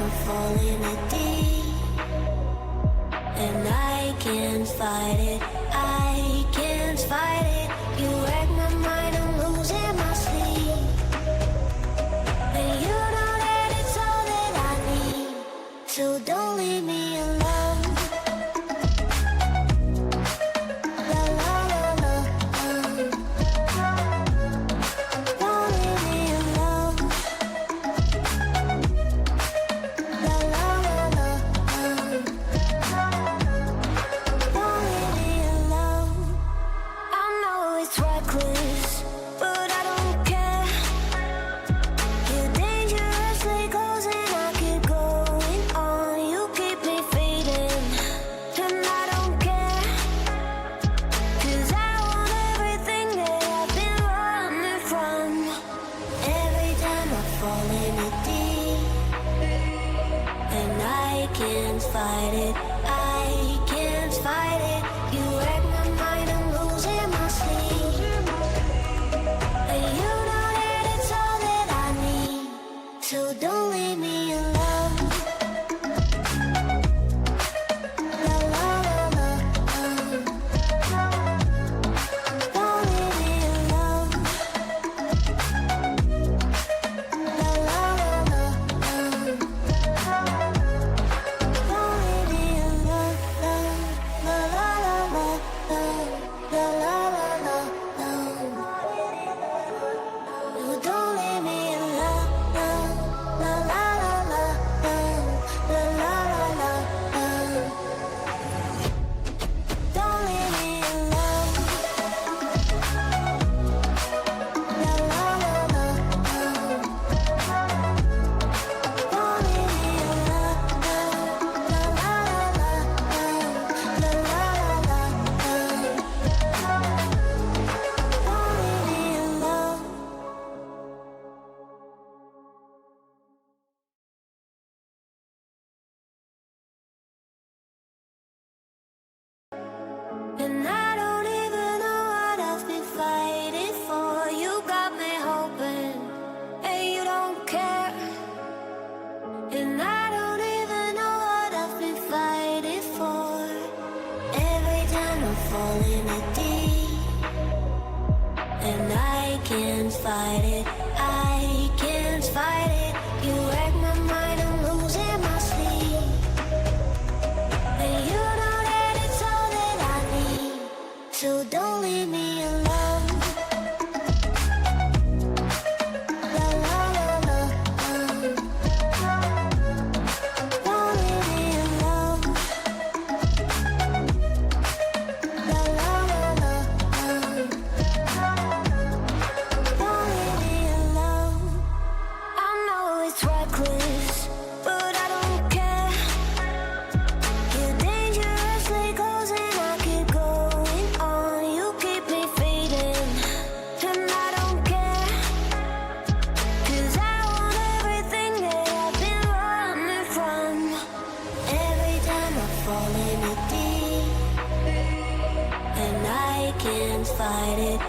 I'm falling in deep, and I can't fight it, I can't fight it. You wreck my mind, I'm losing my sleep, and you know that it's all that I need, so don't leave me alone. La la la la, don't leave me alone. La la la la, don't leave me alone. I know it's reckless, but I don't care. You're dangerously close and I keep going on. You keep me fading, and I don't care, 'cause I want everything that I've been running from. Every time I fall in it deep, and I can't fight it, I can't fight it. You wreck my mind, I'm losing my sleep, and you know that it's all that I need, so don't leave me alone. La la la la, don't leave me alone. La la la la, don't leave me alone. La la la la, la la la la, no, don't leave me alone. La la la la, la la la la, don't leave me alone. La la la la, don't leave me alone. La la la la, la la la la, don't leave me alone. And I don't even know what I've been fighting for. You got me hoping, and you don't care. And I don't even know what I've been fighting for. Every time I'm falling in deep, and I can't fight it, I can't fight it. You wreck my mind, I'm losing my sleep, and you know that it's all that I need, so don't leave me alone. La la la la, don't leave me alone. La la la la, don't leave me alone. I know it's reckless, but I don't care. You're dangerously close and I keep going on. You keep me fading, and I don't care, 'cause I want everything that I've been running from. Every time I fall in it deep, and I can't fight it,